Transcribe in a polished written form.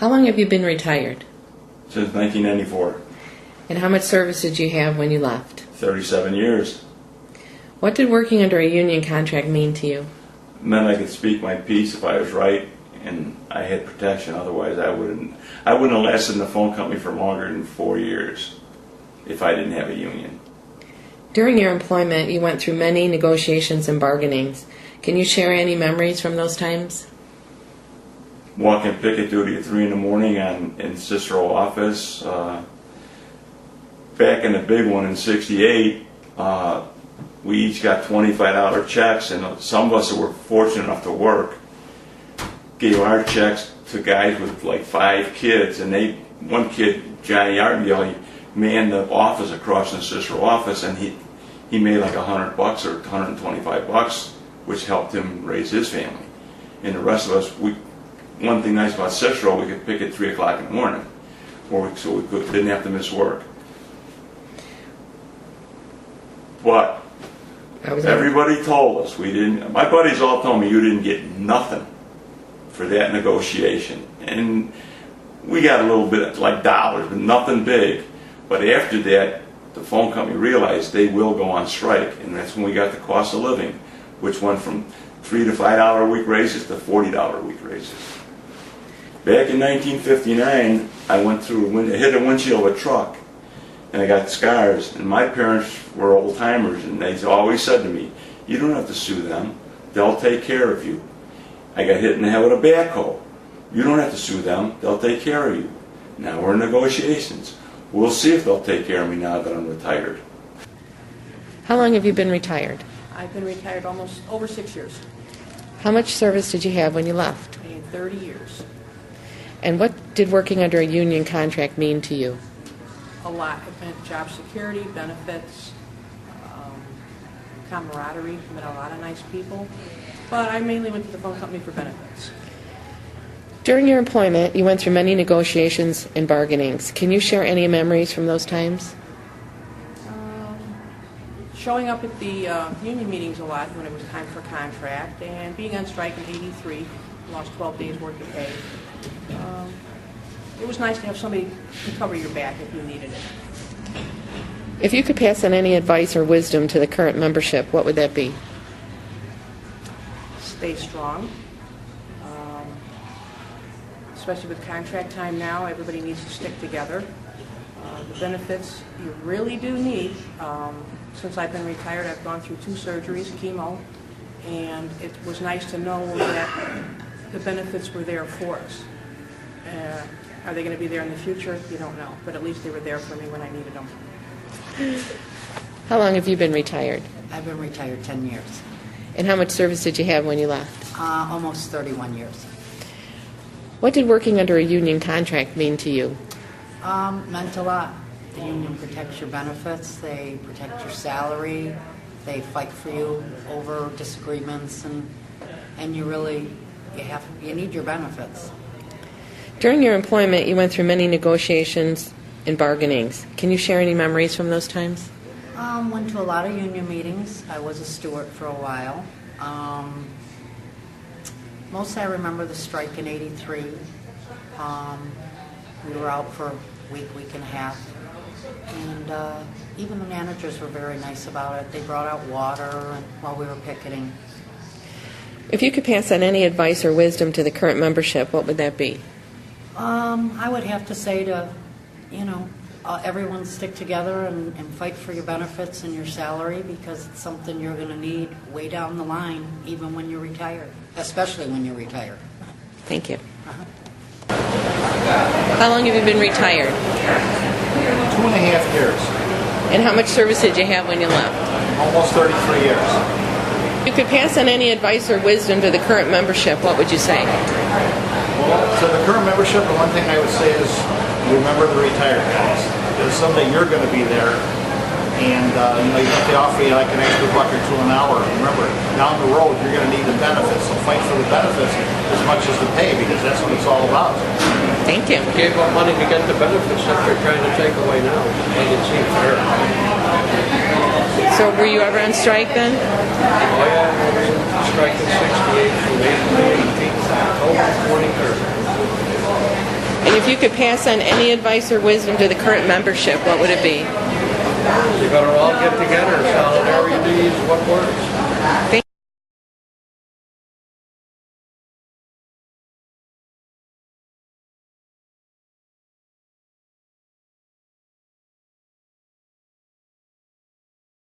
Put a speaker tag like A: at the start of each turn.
A: How long have you been retired?
B: Since 1994.
A: And how much service did you have when you left?
B: 37 years.
A: What did working under a union contract mean to you?
B: It meant I could speak my piece if I was right, and I had protection. Otherwise, I wouldn't have lasted in the phone company for longer than 4 years if I didn't have a union.
A: During your employment, you went through many negotiations and bargainings. Can you share any memories from those times?
B: Walking picket duty at 3 in the morning in Cicero office. Back in the big one in '68, we each got $25 checks, and some of us that were fortunate enough to work gave our checks to guys with like 5 kids, and one kid, Johnny Artengale, manned the office across the Cicero office, and he made like $100 or $125, which helped him raise his family. And the rest of us, one thing nice about Cicero, we could pick at 3 o'clock in the morning, so we didn't have to miss work. But everybody told us we didn't. My buddies all told me you didn't get nothing for that negotiation, and we got a little bit like dollars, but nothing big. But after that, the phone company realized they will go on strike, and that's when we got the cost of living, which went from $3 to $5 a week raises to $40 a week raises. Back in 1959, I hit a windshield of a truck, and I got scars. And my parents were old timers, and they always said to me, "You don't have to sue them; they'll take care of you." I got hit in the head with a backhoe. "You don't have to sue them; they'll take care of you." Now we're in negotiations. We'll see if they'll take care of me now that I'm retired.
A: How long have you been retired?
C: I've been retired almost over 6 years.
A: How much service did you have when you left?
C: I had 30 years.
A: And what did working under a union contract mean to you?
C: A lot. It meant job security, benefits, camaraderie. Met a lot of nice people. But I mainly went to the phone company for benefits.
A: During your employment, you went through many negotiations and bargainings. Can you share any memories from those times?
C: Showing up at the union meetings a lot when it was time for contract, and being on strike in '83, lost 12 days worth of pay. It was nice to have somebody to cover your back if you needed it.
A: If you could pass on any advice or wisdom to the current membership, what would that be?
C: Stay strong. Especially with contract time now, everybody needs to stick together. The benefits you really do need. Since I've been retired, I've gone through 2 surgeries, chemo, and it was nice to know that the benefits were there for us. Are they going to be there in the future? You don't know, but at least they were there for me when I needed them.
A: How long have you been retired?
D: I've been retired 10 years.
A: And how much service did you have when you left?
D: Almost 31 years.
A: What did working under a union contract mean to you?
D: Meant a lot. The union protects your benefits, they protect your salary, they fight for you over disagreements, and you need your benefits.
A: During your employment, you went through many negotiations and bargainings. Can you share any memories from those times?
D: Went to a lot of union meetings. I was a steward for a while. Most I remember the strike in '83. We were out for a week and a half. And even the managers were very nice about it. They brought out water while we were picketing.
A: If you could pass on any advice or wisdom to the current membership, what would that be?
D: I would have to say to, everyone stick together and fight for your benefits and your salary, because it's something you're going to need way down the line, even when you're retired, especially when you're retired.
A: Thank you. How long have you been retired?
E: 2.5 years.
A: And how much service did you have when you left?
E: Almost 33 years.
A: If you could pass on any advice or wisdom to the current membership, what would you say?
E: Well, to the current membership, the one thing I would say is remember the retired guys. Because someday you're going to be there, and even if they offer you like an extra $1 or $2 an hour, remember, down the road you're going to need the benefits. So fight for the benefits as much as the pay, because that's what it's all about.
A: Thank you.
F: Gave up money to get the benefits that they're trying to take away now. Doesn't seem fair.
A: So were you ever on strike then?
F: Oh yeah, I was on strike in '68 from April 18th to October 23rd.
A: you could pass on any advice or wisdom to the current membership, what would it be?
F: You better all get together, solidarity is what works.
A: Thank